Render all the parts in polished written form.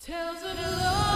Tales of love.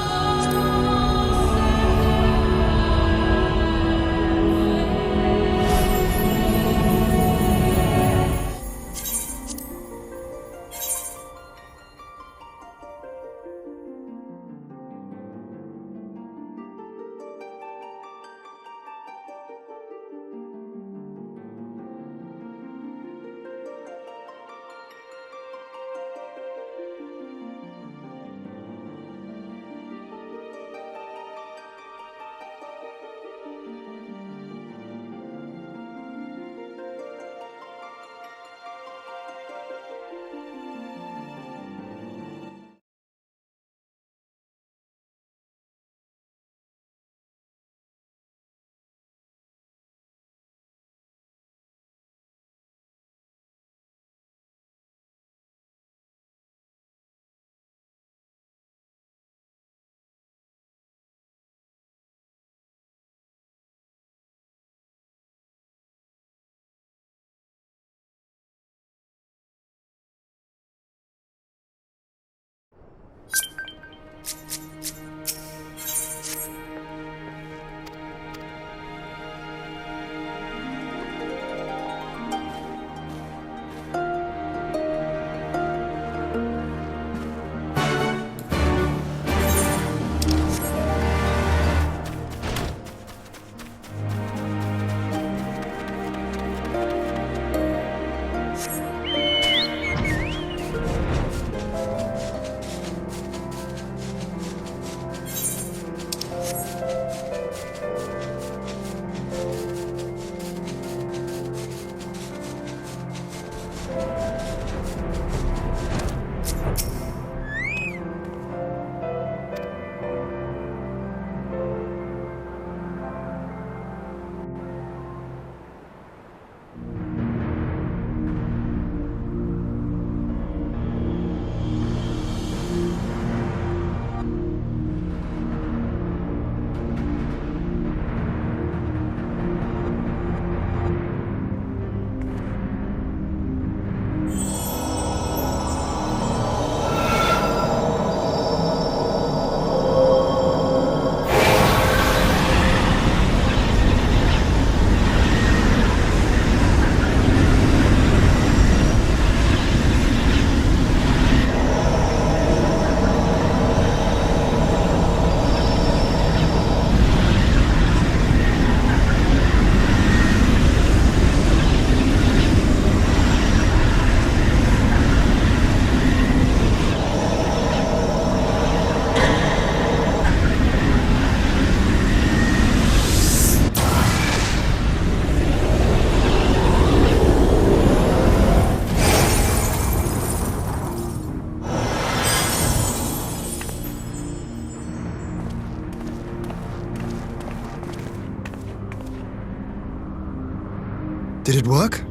Did it work?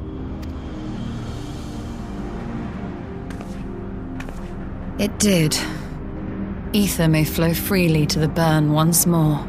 It did. Ether may flow freely to the burn once more.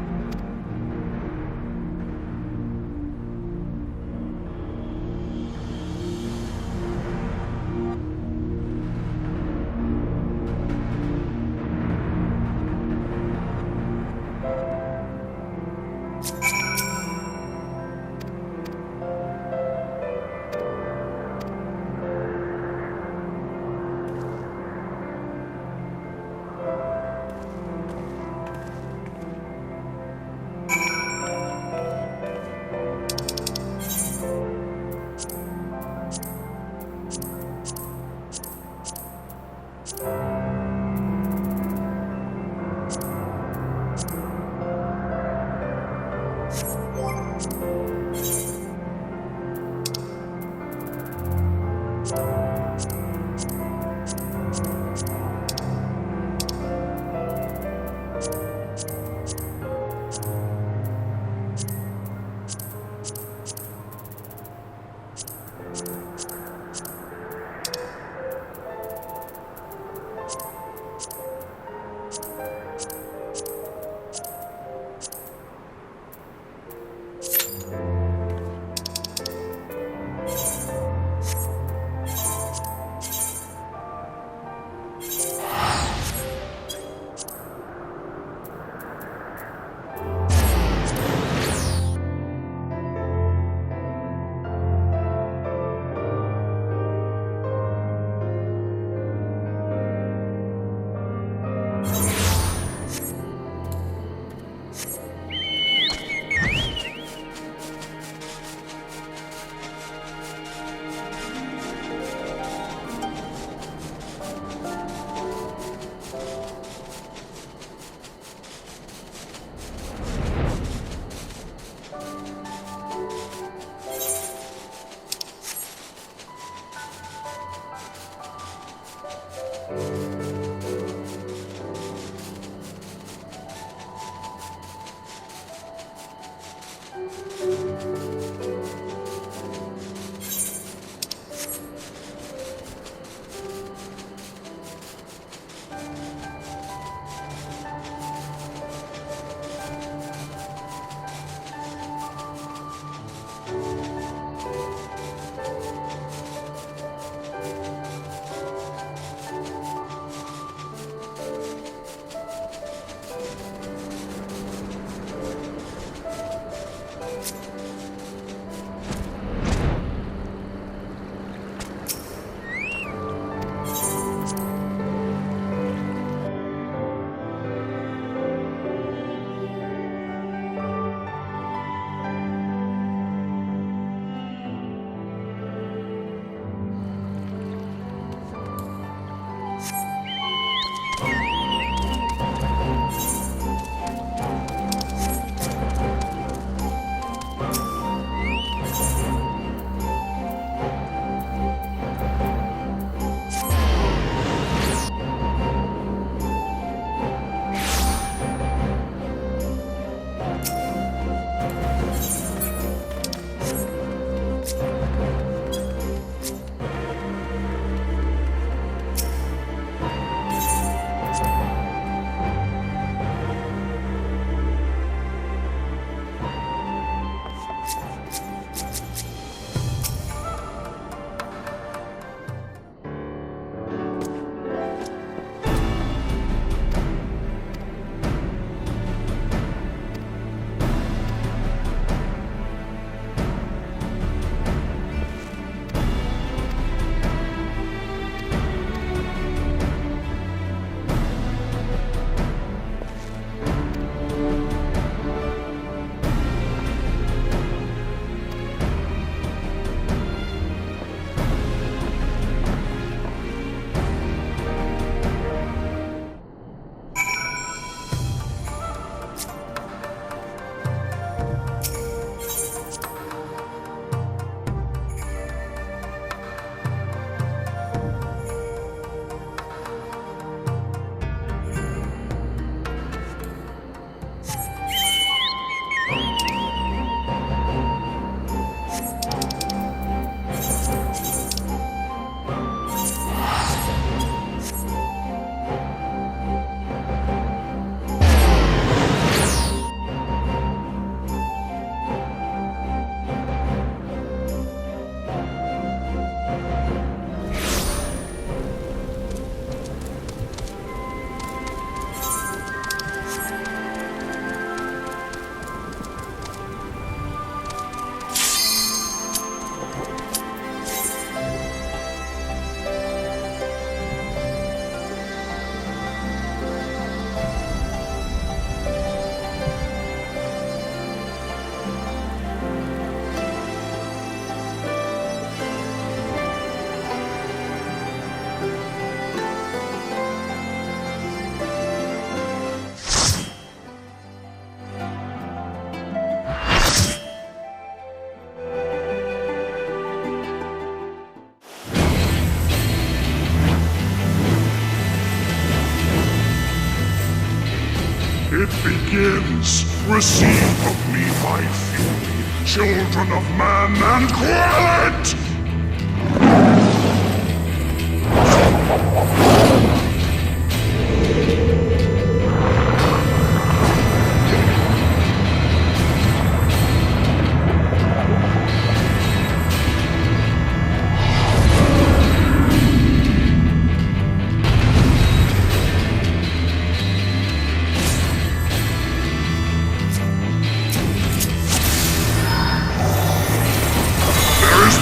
It begins. Receive of me my fury, children of man, and quell it!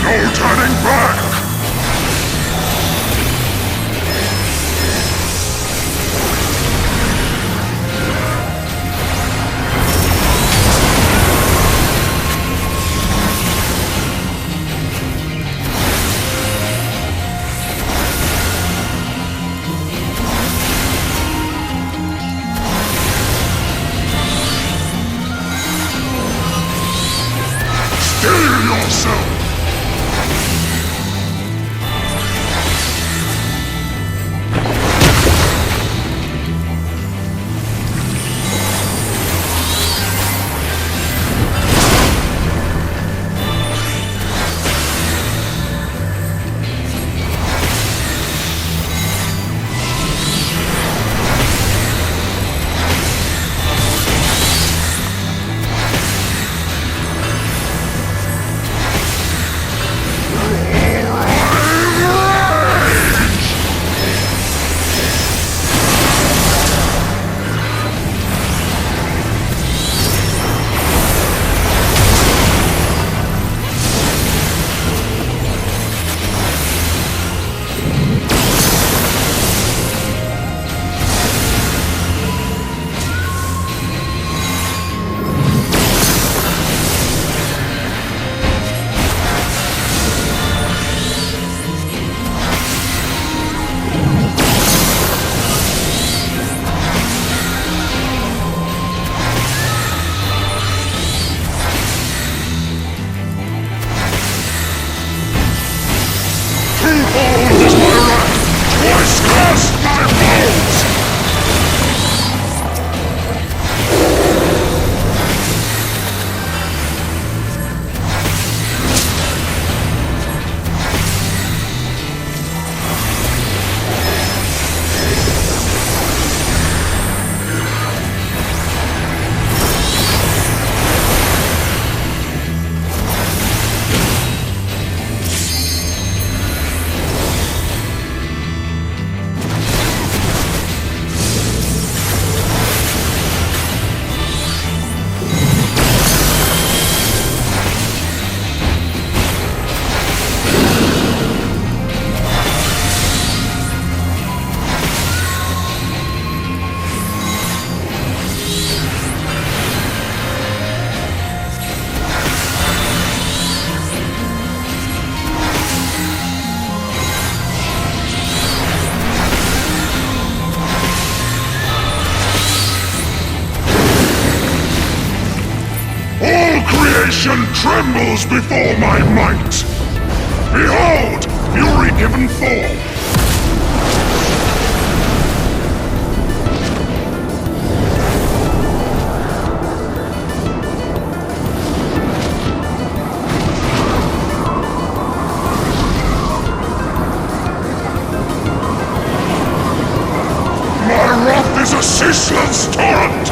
No turning back! Steel yourself! Creation trembles before my might! Behold, fury given form! My wrath is a ceaseless torrent!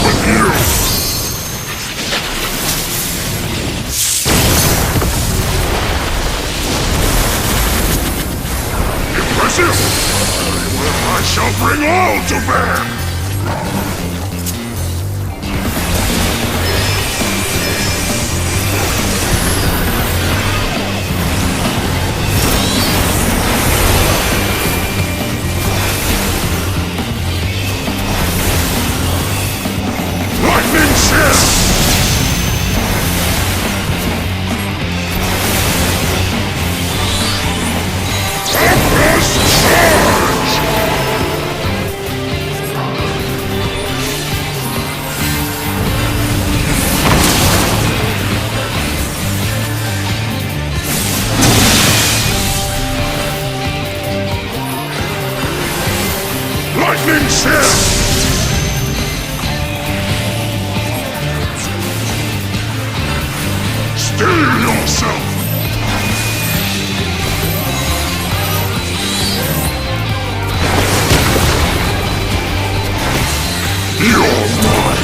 With you! Impressive! Very well, I shall bring all to bear! Lightning shift! Tempest charge! Lightning shift! Steel yourself! You're mine!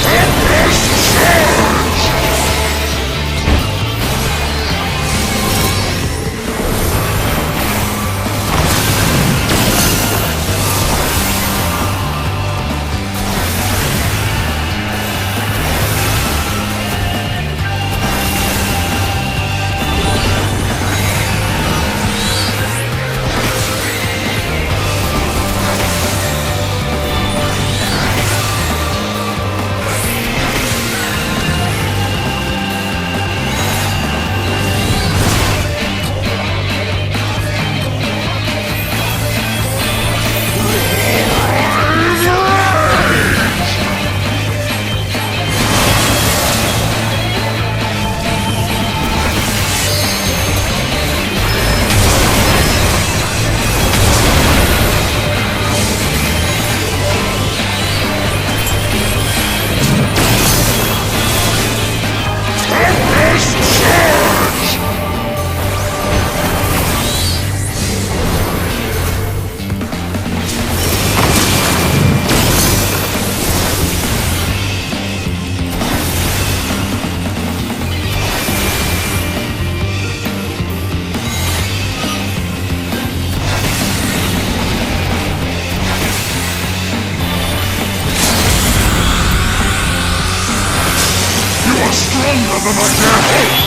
Tempest charge! Stronger than I dare hope!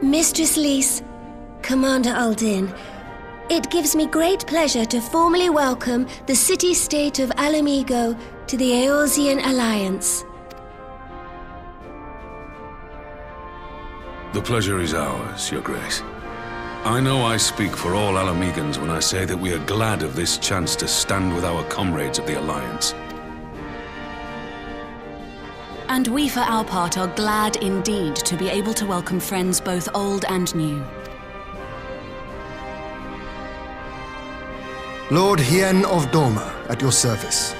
Mistress Lys, Commander Aldin, it gives me great pleasure to formally welcome the city-state of Ala Mhigo to the Eorzean Alliance. The pleasure is ours, Your Grace. I know I speak for all Ala Mhigans when I say that we are glad of this chance to stand with our comrades of the Alliance. And we, for our part, are glad indeed to be able to welcome friends both old and new. Lord Hien of Doma, at your service.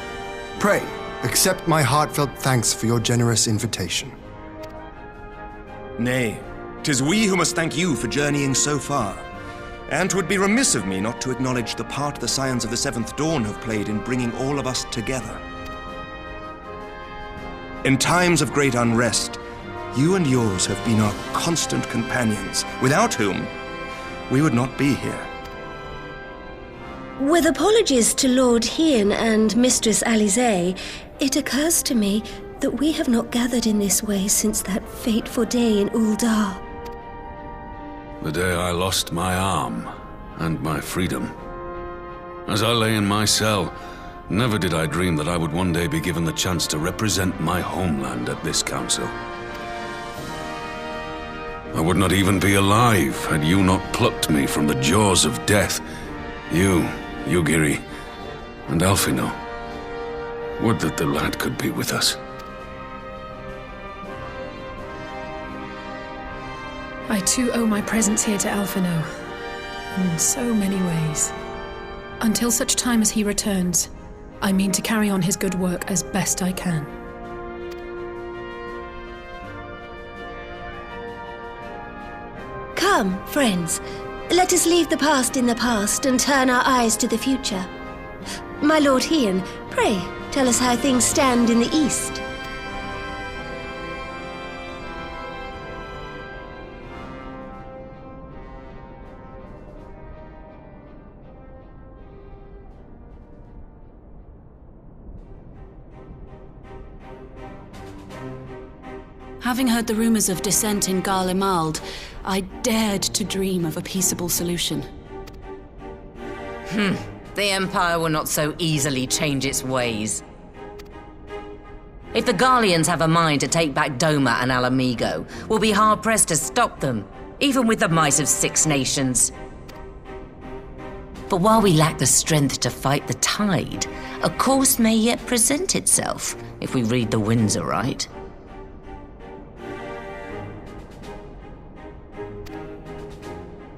Pray, accept my heartfelt thanks for your generous invitation. Nay, 'tis we who must thank you for journeying so far. And 'twould be remiss of me not to acknowledge the part the Scions of the Seventh Dawn have played in bringing all of us together. In times of great unrest, you and yours have been our constant companions, without whom we would not be here. With apologies to Lord Hien and Mistress Alisaie, it occurs to me that we have not gathered in this way since that fateful day in Ul'dah. The day I lost my arm and my freedom. As I lay in my cell, never did I dream that I would one day be given the chance to represent my homeland at this council. I would not even be alive had you not plucked me from the jaws of death. You, Yugiri, and Alphinaud. Would that the lad could be with us. I too owe my presence here to Alphinaud, in so many ways. Until such time as he returns, I mean to carry on his good work as best I can. Come, friends, let us leave the past in the past and turn our eyes to the future. My Lord Hien, pray, tell us how things stand in the east. Having heard the rumors of dissent in Garlemald, I dared to dream of a peaceable solution. The Empire will not so easily change its ways. If the Garleans have a mind to take back Doma and Ala Mhigo, we'll be hard-pressed to stop them, even with the might of 6 nations. But while we lack the strength to fight the tide, a course may yet present itself, if we read the winds aright.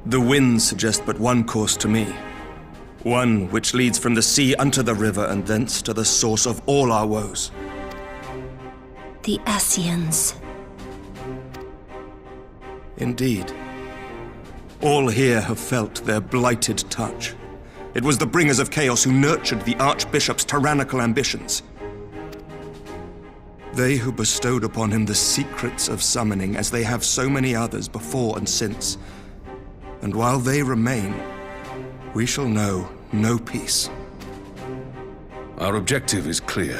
The winds suggest but one course to me. One which leads from the sea unto the river and thence to the source of all our woes. The Ascians. Indeed. All here have felt their blighted touch. It was the bringers of chaos who nurtured the Archbishop's tyrannical ambitions. They who bestowed upon him the secrets of summoning, as they have so many others before and since. And while they remain, we shall know no peace. Our objective is clear.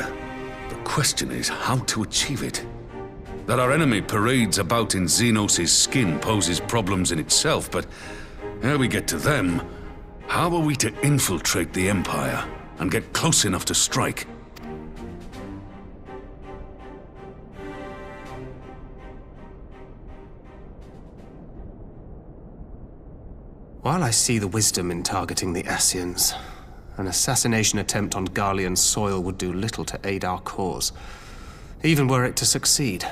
The question is how to achieve it. That our enemy parades about in Xenos' skin poses problems in itself, but ere we get to them, how are we to infiltrate the Empire and get close enough to strike? While I see the wisdom in targeting the Ascians, an assassination attempt on Garlean soil would do little to aid our cause, even were it to succeed.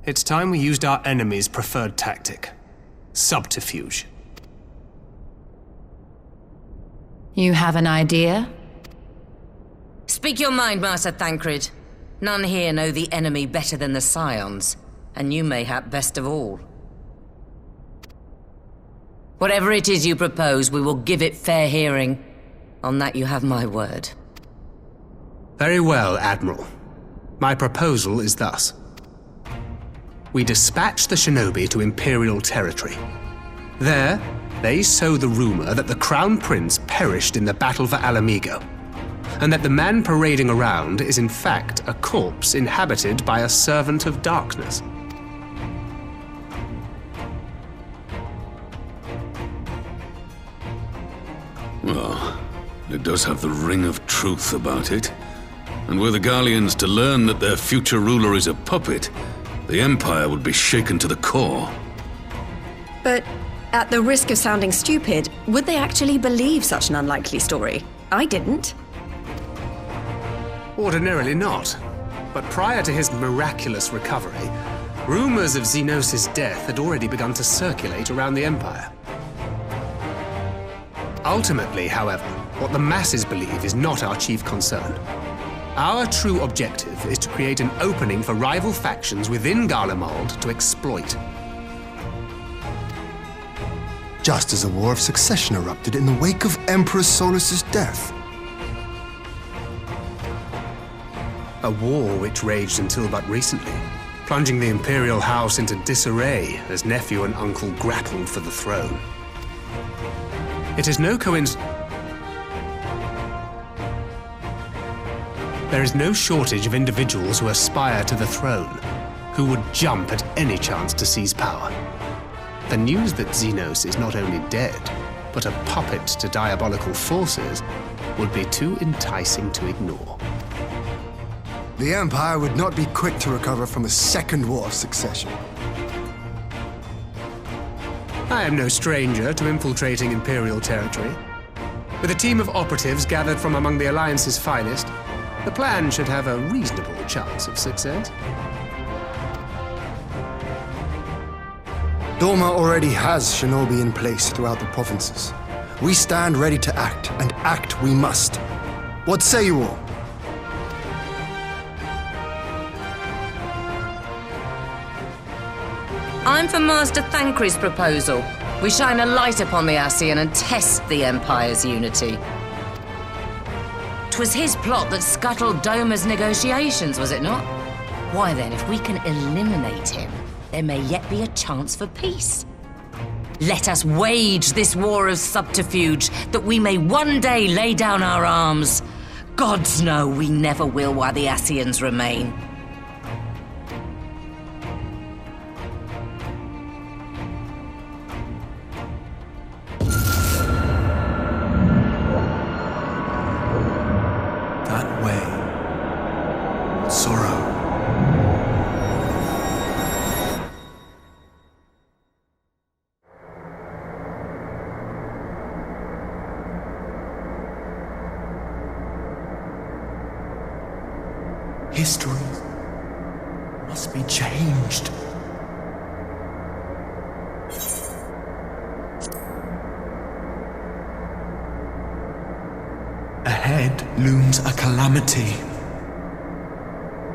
It's time we used our enemy's preferred tactic: subterfuge. You have an idea? Speak your mind, Master Thancred. None here know the enemy better than the Scions, and you mayhap best of all. Whatever it is you propose, we will give it fair hearing. On that you have my word. Very well, Admiral. My proposal is thus. We dispatch the shinobi to Imperial territory. There, they sow the rumor that the Crown Prince perished in the battle for Alamigo, and that the man parading around is in fact a corpse inhabited by a servant of darkness. Well, it does have the ring of truth about it. And were the Garleans to learn that their future ruler is a puppet, the Empire would be shaken to the core. But at the risk of sounding stupid, would they actually believe such an unlikely story? I didn't. Ordinarily not. But prior to his miraculous recovery, rumors of Xenos' death had already begun to circulate around the Empire. Ultimately, however, what the masses believe is not our chief concern. Our true objective is to create an opening for rival factions within Garlemald to exploit. Just as a war of succession erupted in the wake of Emperor Solus's death. A war which raged until but recently, plunging the Imperial House into disarray as nephew and uncle grappled for the throne. It is no coincidence. There is no shortage of individuals who aspire to the throne, who would jump at any chance to seize power. The news that Xenos is not only dead, but a puppet to diabolical forces would be too enticing to ignore. The Empire would not be quick to recover from a second war of succession. I am no stranger to infiltrating Imperial territory. With a team of operatives gathered from among the Alliance's finest, the plan should have a reasonable chance of success. Doma already has shinobi in place throughout the provinces. We stand ready to act, and act we must. What say you all? I'm for Master Thancred's proposal. We shine a light upon the Ascian and test the Empire's unity. 'Twas his plot that scuttled Doma's negotiations, was it not? Why then, if we can eliminate him, there may yet be a chance for peace. Let us wage this war of subterfuge, that we may one day lay down our arms. Gods know we never will while the Ascians remain. History must be changed. Ahead looms a calamity.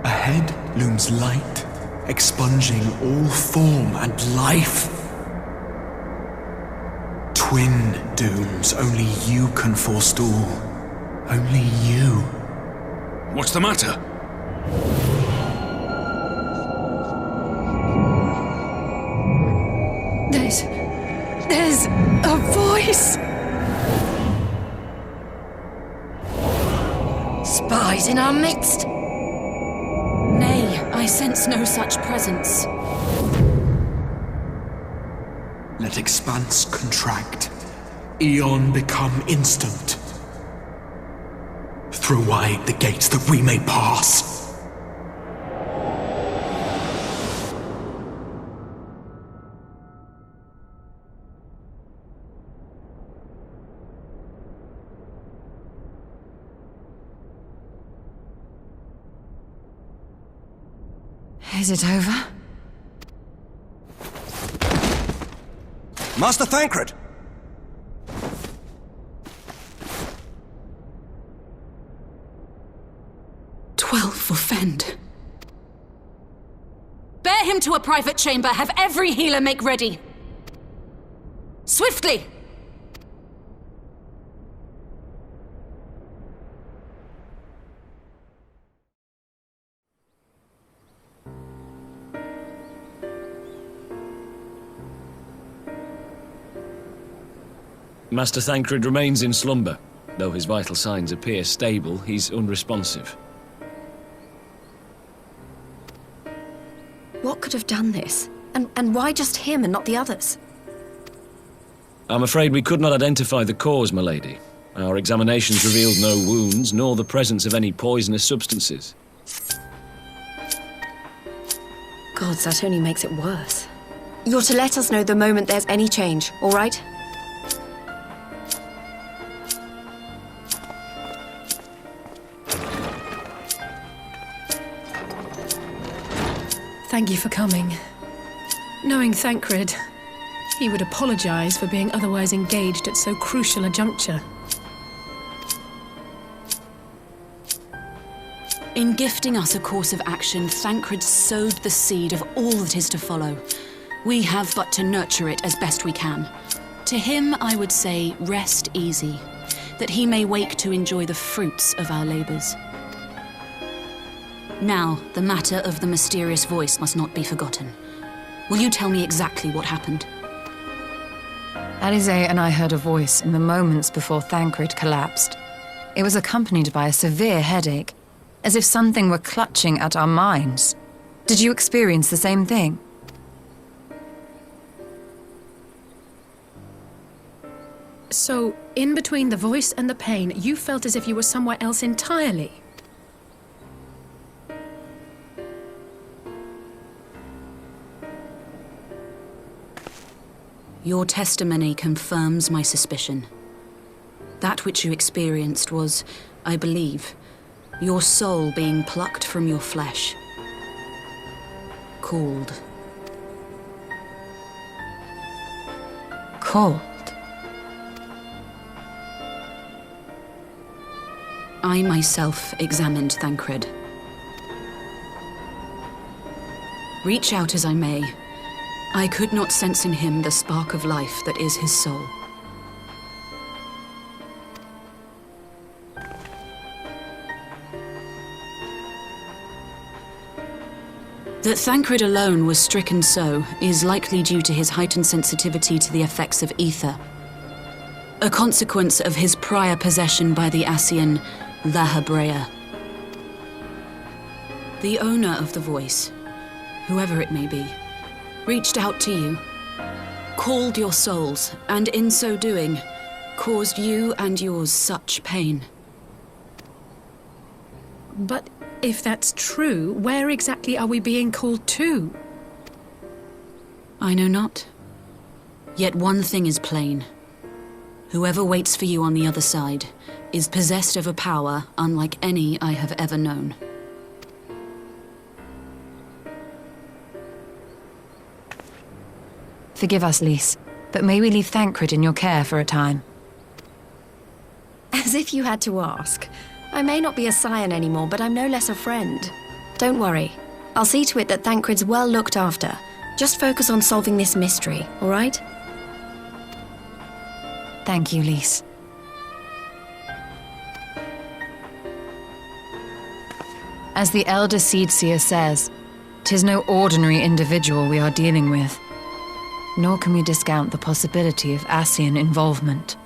Ahead looms light, expunging all form and life. Twin dooms only you can forestall. Only you. What's the matter? There's a voice! Spies in our midst? Nay, I sense no such presence. Let expanse contract, Eon become instant. Throw wide the gates that we may pass. Is it over? Master Thancred! For Fend. Bear him to a private chamber. Have every healer make ready. Swiftly! Master Thancred remains in slumber. Though his vital signs appear stable, he's unresponsive. What could have done this? And why just him and not the others? I'm afraid we could not identify the cause, my lady. Our examinations revealed no wounds, nor the presence of any poisonous substances. Gods, that only makes it worse. You're to let us know the moment there's any change, all right? Thank you for coming. Knowing Thancred, he would apologize for being otherwise engaged at so crucial a juncture. In gifting us a course of action, Thancred sowed the seed of all that is to follow. We have but to nurture it as best we can. To him, I would say, rest easy, that he may wake to enjoy the fruits of our labors. Now, the matter of the mysterious voice must not be forgotten. Will you tell me exactly what happened? Alizé and I heard a voice in the moments before Thancred collapsed. It was accompanied by a severe headache, as if something were clutching at our minds. Did you experience the same thing? So, in between the voice and the pain, you felt as if you were somewhere else entirely? Your testimony confirms my suspicion. That which you experienced was, I believe, your soul being plucked from your flesh. Called. Called? I myself examined Thancred. Reach out as I may, I could not sense in him the spark of life that is his soul. That Thancred alone was stricken so is likely due to his heightened sensitivity to the effects of ether, a consequence of his prior possession by the Ascian La Habrea. The owner of the voice, whoever it may be, reached out to you, called your souls, and in so doing, caused you and yours such pain. But if that's true, where exactly are we being called to? I know not. Yet one thing is plain. Whoever waits for you on the other side is possessed of a power unlike any I have ever known. Forgive us, Lys, but may we leave Thancred in your care for a time? As if you had to ask. I may not be a scion anymore, but I'm no less a friend. Don't worry. I'll see to it that Thancred's well looked after. Just focus on solving this mystery, all right? Thank you, Lys. As the Elder Seedseer says, 'tis no ordinary individual we are dealing with. Nor can we discount the possibility of Ascian involvement.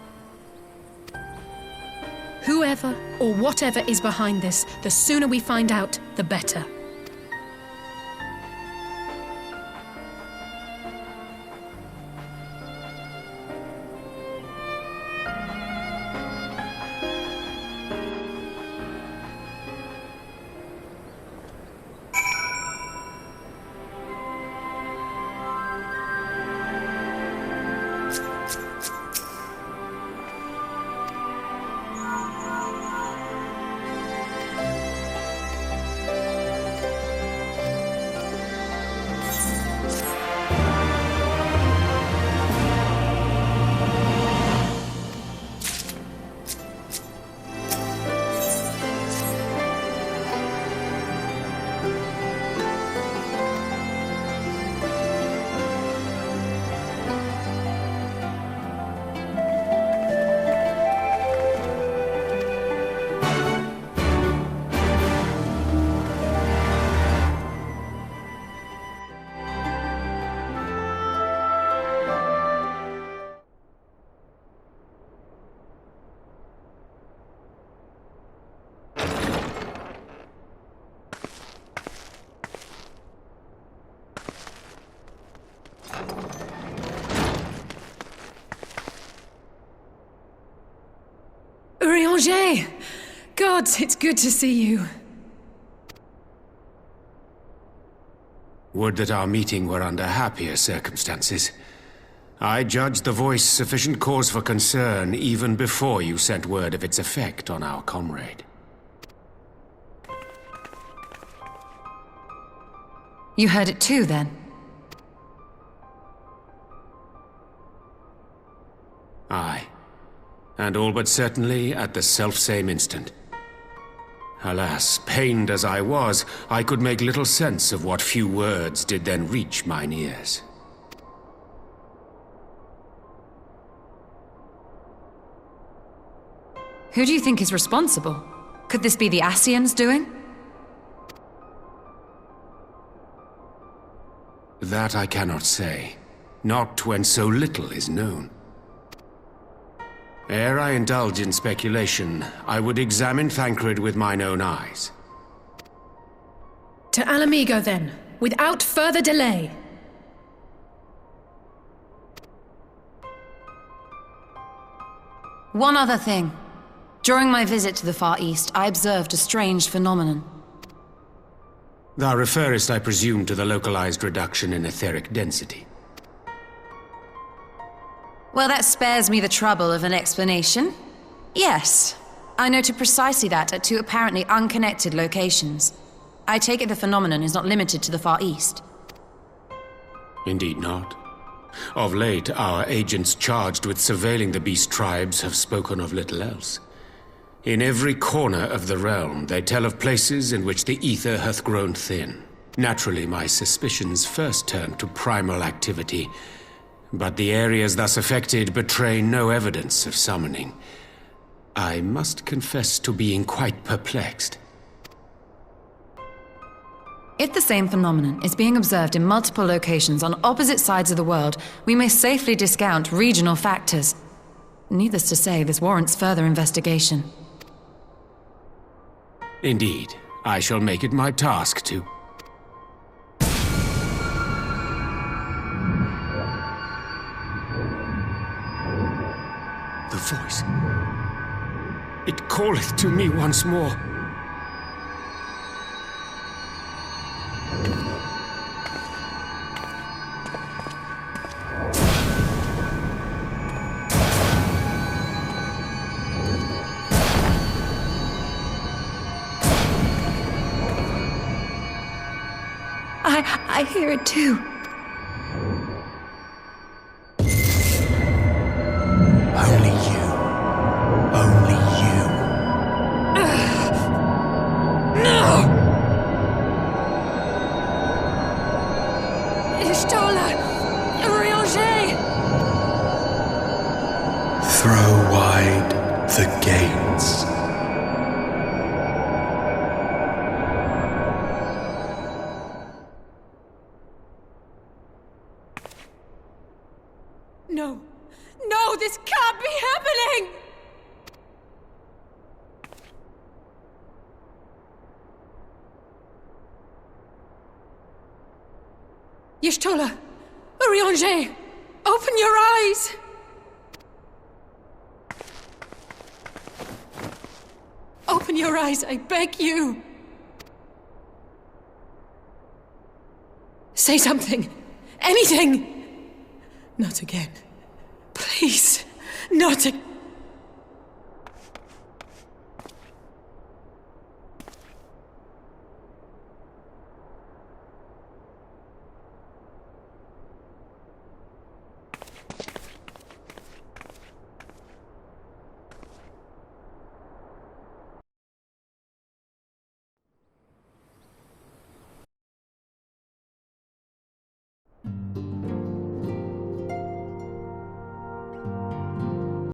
Whoever or whatever is behind this, the sooner we find out, the better. Urianger! Gods, it's good to see you. Would that our meeting were under happier circumstances. I judged the voice sufficient cause for concern even before you sent word of its effect on our comrade. You heard it too, then? Aye. And all but certainly at the selfsame instant. Alas, pained as I was, I could make little sense of what few words did then reach mine ears. Who do you think is responsible? Could this be the Ascians doing? That I cannot say. Not when so little is known. Ere I indulge in speculation, I would examine Thancred with mine own eyes. To Alamigo, then, without further delay. One other thing. During my visit to the Far East, I observed a strange phenomenon. Thou referrest, I presume, to the localized reduction in etheric density. Well, that spares me the trouble of an explanation. Yes, I noted precisely that at two apparently unconnected locations. I take it the phenomenon is not limited to the Far East. Indeed not. Of late, our agents charged with surveilling the beast tribes have spoken of little else. In every corner of the realm, they tell of places in which the ether hath grown thin. Naturally, my suspicions first turned to primal activity, but the areas thus affected betray no evidence of summoning. I must confess to being quite perplexed. If the same phenomenon is being observed in multiple locations on opposite sides of the world, we may safely discount regional factors. Needless to say, this warrants further investigation. Indeed, I shall make it my task to. The voice. It calleth to me once more. I hear it too. Only you. Only you. No! Y'shtola! Urianger! Throw wide the gates. No! No, this can't be happening! Y'shtola! Urianger! Open your eyes! Open your eyes, I beg you! Say something! Anything! Not again. Please, not again.